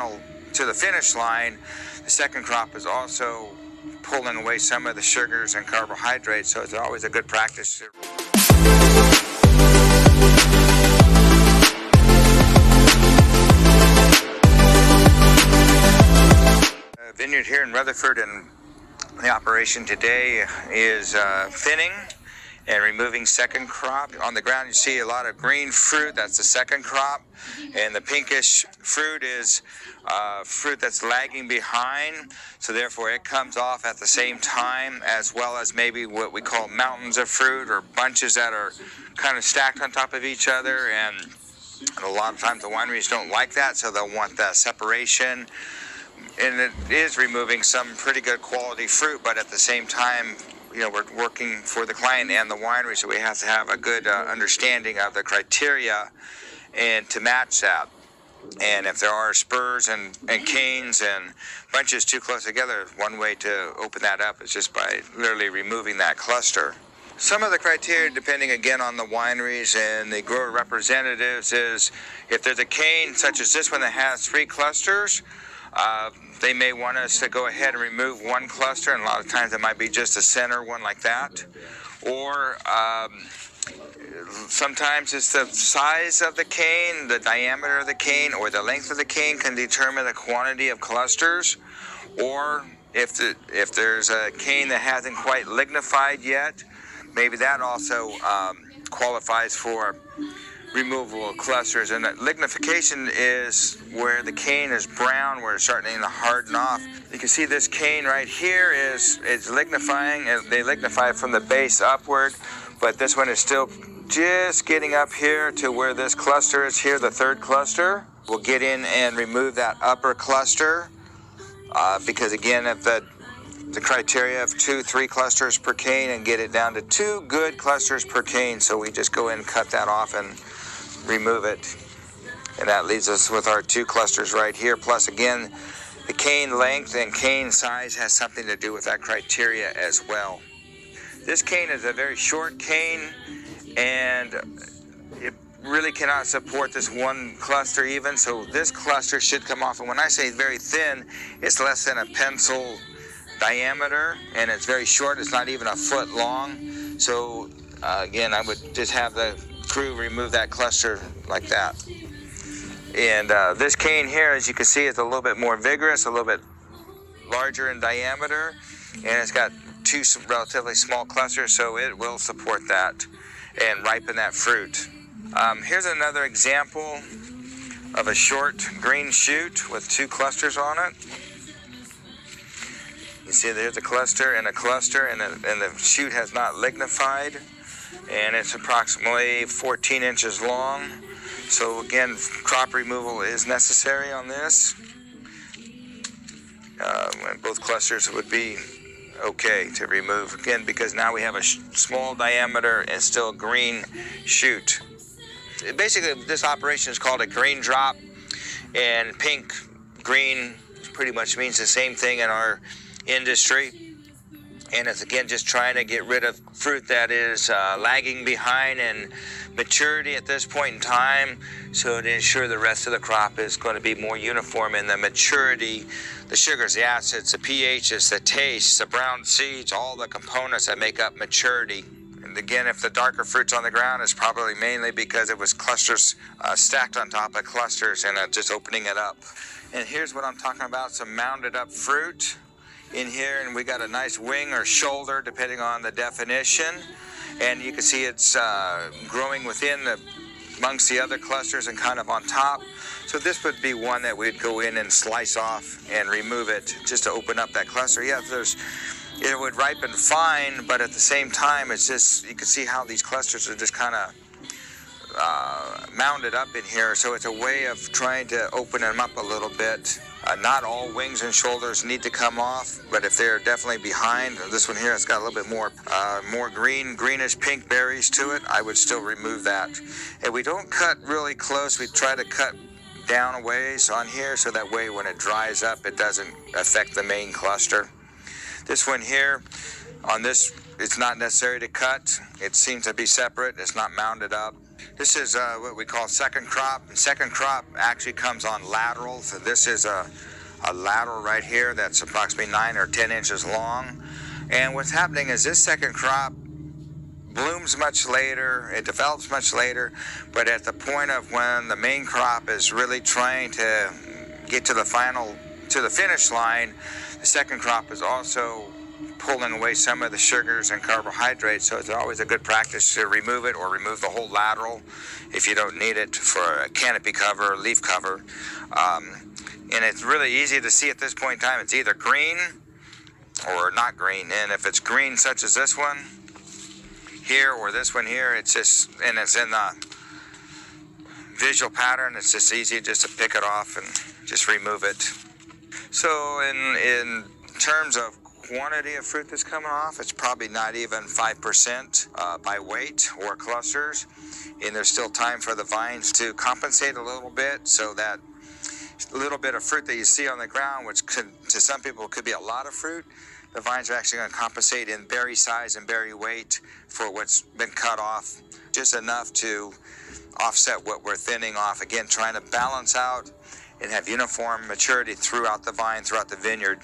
final to the finish line, the second crop is also pulling away some of the sugars and carbohydrates, so it's always a good practice. Vineyard here in Rutherford, and the operation today is thinning and removing second crop. On the ground you see a lot of green fruit, that's the second crop, and the pinkish fruit is fruit that's lagging behind, so therefore it comes off at the same time, as well as maybe what we call mountains of fruit or bunches that are kind of stacked on top of each other, and a lot of times the wineries don't like that, so they'll want that separation. And it is removing some pretty good quality fruit, but at the same time, you know, we're working for the client and the winery, so we have to have a good understanding of the criteria and to match that. And if there are spurs and canes and bunches too close together, one way to open that up is just by literally removing that cluster. Some of the criteria, depending again on the wineries and the grower representatives, is if there's a cane such as this one that has 3 clusters, they may want us to go ahead and remove one cluster, and a lot of times it might be just a center one like that. Or sometimes it's the size of the cane, the diameter of the cane, or the length of the cane can determine the quantity of clusters. Or if there's a cane that hasn't quite lignified yet, maybe that also qualifies for removal of clusters. And lignification is where the cane is brown, where it's starting to harden off. You can see this cane right here is lignifying, and they lignify from the base upward, but this one is still just getting up here to where this cluster is here, the third cluster. We'll get in and remove that upper cluster because again, if the criteria of 2-3 clusters per cane, and get it down to 2 good clusters per cane, so we just go in and cut that off and remove it, and that leaves us with our 2 clusters right here. Plus again, the cane length and cane size has something to do with that criteria as well. This cane is a very short cane, and it really cannot support this one cluster even, so this cluster should come off. And when I say very thin, it's less than a pencil diameter, and it's very short, it's not even a foot long. So again, I would just have the crew remove that cluster like that. And this cane here, as you can see, is a little bit more vigorous, a little bit larger in diameter, and it's got 2 relatively small clusters, so it will support that and ripen that fruit. Here's another example of a short green shoot with 2 clusters on it. You see there's a cluster, and the shoot has not lignified, and it's approximately 14 inches long. So again, crop removal is necessary on this. Both clusters would be okay to remove, again, because now we have a small diameter and still green shoot. Basically, this operation is called a green drop, and pink, green pretty much means the same thing in our industry. And it's again just trying to get rid of fruit that is lagging behind in maturity at this point in time, so to ensure the rest of the crop is going to be more uniform in the maturity, the sugars, the acids, the pHs, the taste, the brown seeds, all the components that make up maturity. And again, if the darker fruit's on the ground, it's probably mainly because it was clusters stacked on top of clusters and just opening it up. And here's what I'm talking about, some mounded up fruit in here, and we got a nice wing or shoulder depending on the definition, and you can see it's growing within amongst the other clusters and kind of on top. So this would be one that we'd go in and slice off and remove it just to open up that cluster. Yeah, it would ripen fine, but at the same time, it's just, you can see how these clusters are just kind of mounded up in here, so it's a way of trying to open them up a little bit. Not all wings and shoulders need to come off, but if they're definitely behind, this one here, it's got a little bit more greenish pink berries to it, I would still remove that. And we don't cut really close, we try to cut down a ways on here, so that way when it dries up, it doesn't affect the main cluster. This one here, on this, it's not necessary to cut. It seems to be separate, it's not mounded up. This is what we call second crop. Second crop actually comes on lateral. So this is a lateral right here that's approximately 9 or 10 inches long. And what's happening is this second crop blooms much later, it develops much later, but at the point of when the main crop is really trying to get to the finish line, the second crop is also pulling away some of the sugars and carbohydrates, so it's always a good practice to remove it or remove the whole lateral if you don't need it for a canopy cover or leaf cover. And it's really easy to see at this point in time. It's either green or not green, and if it's green such as this one here or this one here, it's just, and it's in the visual pattern, it's just easy just to pick it off and just remove it. So in terms of quantity of fruit that's coming off, it's probably not even 5% by weight or clusters, and there's still time for the vines to compensate a little bit, so that little bit of fruit that you see on the ground, which could, to some people, could be a lot of fruit, the vines are actually going to compensate in berry size and berry weight for what's been cut off, just enough to offset what we're thinning off. Again, trying to balance out and have uniform maturity throughout the vine, throughout the vineyard.